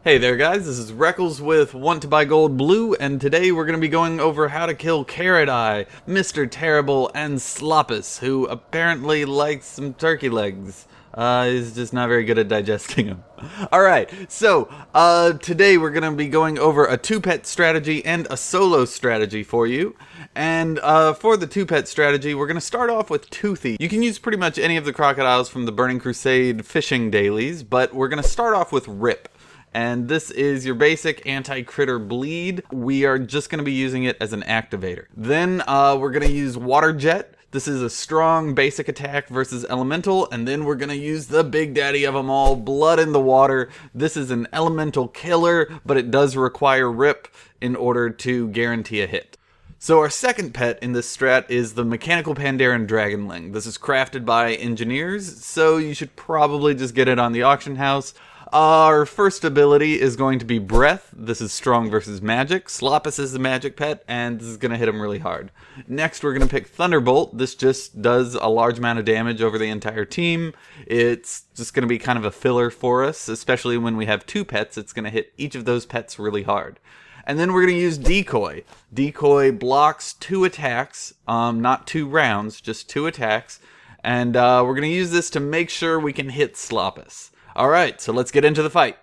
Hey there guys, this is Reckles with WTBGold Blue, and today we're going to be going over how to kill Carroteye, Mr. Terrible, and Sloppus, who apparently likes some turkey legs. He's just not very good at digesting them. Alright, so, today we're going to be going over a 2-pet strategy and a solo strategy for you. And, for the 2-pet strategy, we're going to start off with Toothy. You can use pretty much any of the crocodiles from the Burning Crusade fishing dailies, but we're going to start off with Rip. And this is your basic anti-critter bleed. We are just going to be using it as an activator. Then we're going to use Water Jet. This is a strong basic attack versus elemental. And then we're going to use the big daddy of them all, Blood in the Water. This is an elemental killer, but it does require Rip in order to guarantee a hit. So our second pet in this strat is the mechanical Pandaren dragonling. This is crafted by engineers, so you should probably just get it on the auction house. Our first ability is going to be Breath. This is strong versus magic. Sloppus is the magic pet, and this is going to hit him really hard. Next, we're going to pick Thunderbolt. This just does a large amount of damage over the entire team. It's just going to be kind of a filler for us, especially when we have 2 pets. It's going to hit each of those pets really hard. And then we're going to use Decoy. Decoy blocks 2 attacks, not 2 rounds, just 2 attacks. And we're going to use this to make sure we can hit Sloppus. Alright, so let's get into the fight.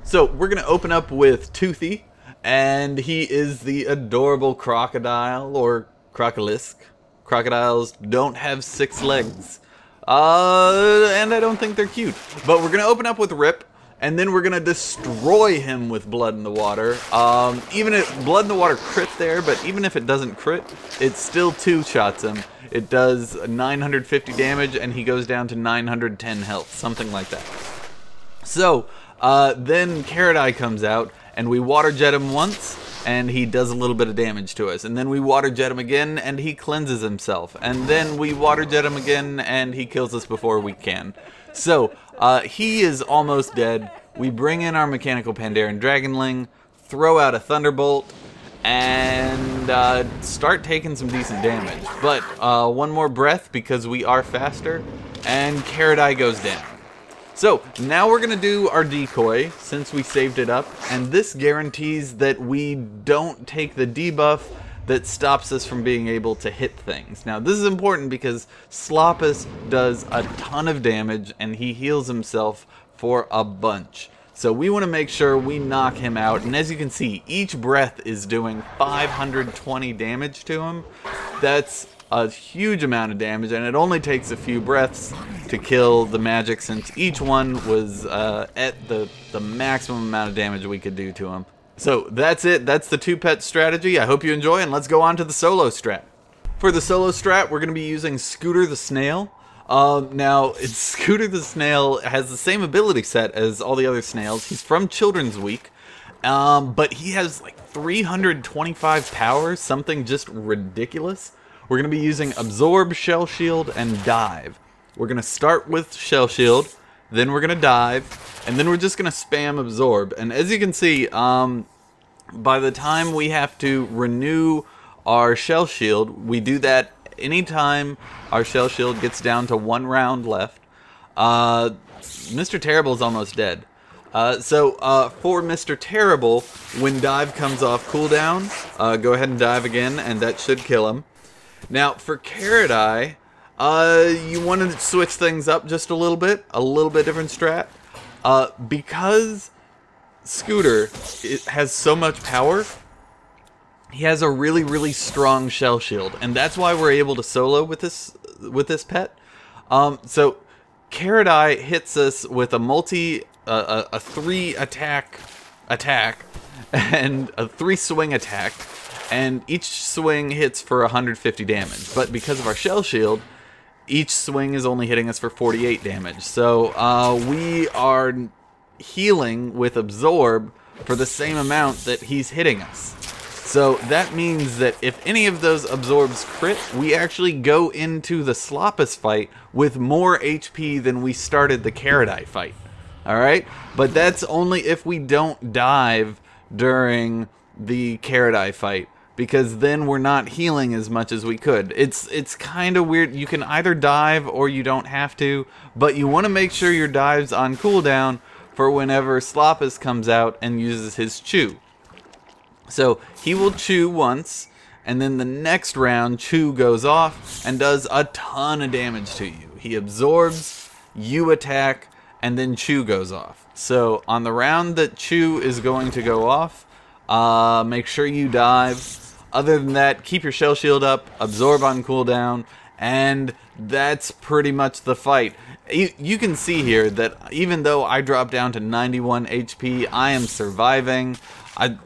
So, we're going to open up with Toothy, and he is the adorable crocodile, or crocolisk. Crocodiles don't have 6 legs. And I don't think they're cute. But we're going to open up with Rip, and then we're going to destroy him with Blood in the Water. Even if Blood in the Water crit there, but even if it doesn't crit, it still 2-shots him. It does 950 damage, and he goes down to 910 health, something like that. So, then Carroteye comes out, and we Water Jet him once, and he does a little bit of damage to us. And then we Water Jet him again, and he cleanses himself. And then we Water Jet him again, and he kills us before we can. So, he is almost dead. We bring in our mechanical Pandaren dragonling, throw out a Thunderbolt, and start taking some decent damage. But one more breath because we are faster, and Carroteye goes down. So, now we're going to do our decoy, since we saved it up, and this guarantees that we don't take the debuff that stops us from being able to hit things. Now, this is important because Sloppus does a ton of damage, and he heals himself for a bunch. So we want to make sure we knock him out, and as you can see, each breath is doing 520 damage to him. That's a huge amount of damage, and it only takes a few breaths to kill the magic, since each one was at the maximum amount of damage we could do to him. So that's it. That's the 2-pet strategy. I hope you enjoy, and let's go on to the solo strat. For the solo strat, we're going to be using Scooter the Snail. Now, Scooter the Snail has the same ability set as all the other snails. He's from Children's Week, but he has like 325 power, something just ridiculous. We're going to be using Absorb, Shell Shield, and Dive. We're going to start with Shell Shield, then we're going to Dive, and then we're just going to spam Absorb. And as you can see, by the time we have to renew our Shell Shield, we do that anytime our Shell Shield gets down to 1 round left. Mr. Terrible is almost dead. For Mr. Terrible, when Dive comes off cooldown, go ahead and Dive again, and that should kill him. Now, for Carroteye, you want to switch things up just a little bit different strat. Because Scooter has so much power, he has a really, really strong Shell Shield, and that's why we're able to solo with this pet. So Carroteye hits us with a 3-attack and a 3-swing attack. And each swing hits for 150 damage. But because of our Shell Shield, each swing is only hitting us for 48 damage. So we are healing with Absorb for the same amount that he's hitting us. So that means that if any of those Absorbs crit, we actually go into the Sloppus fight with more HP than we started the Carroteye fight. Alright? But that's only if we don't dive during the Carroteye fight, because then we're not healing as much as we could. It's kind of weird. You can either dive or you don't have to, but you want to make sure your dive's on cooldown for whenever Sloppus comes out and uses his chew. So he will chew once, and then the next round chew goes off and does a ton of damage to you. He absorbs, you attack, and then chew goes off. So on the round that chew is going to go off, make sure you dive. Other than that, keep your shell shield up, absorb on cooldown, and that's pretty much the fight. You can see here that even though I dropped down to 91 HP, I am surviving. I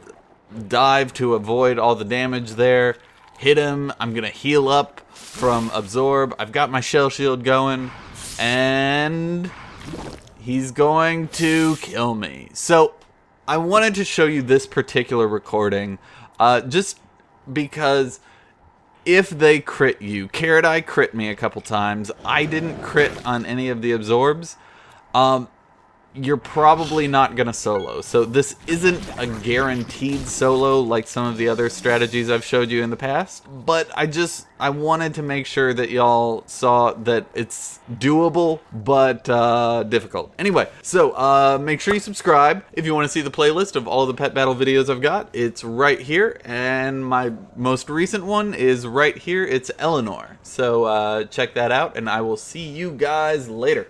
dive to avoid all the damage there. Hit him. I'm going to heal up from absorb. I've got my shell shield going, and he's going to kill me. So I wanted to show you this particular recording just because if they crit you, Carroteye crit me a couple times. I didn't crit on any of the absorbs. You're probably not going to solo. So this isn't a guaranteed solo like some of the other strategies I've showed you in the past. But I wanted to make sure that y'all saw that it's doable, but difficult. Anyway, so make sure you subscribe. If you want to see the playlist of all the pet battle videos I've got, it's right here. And my most recent one is right here. It's Eleanor. So check that out, and I will see you guys later.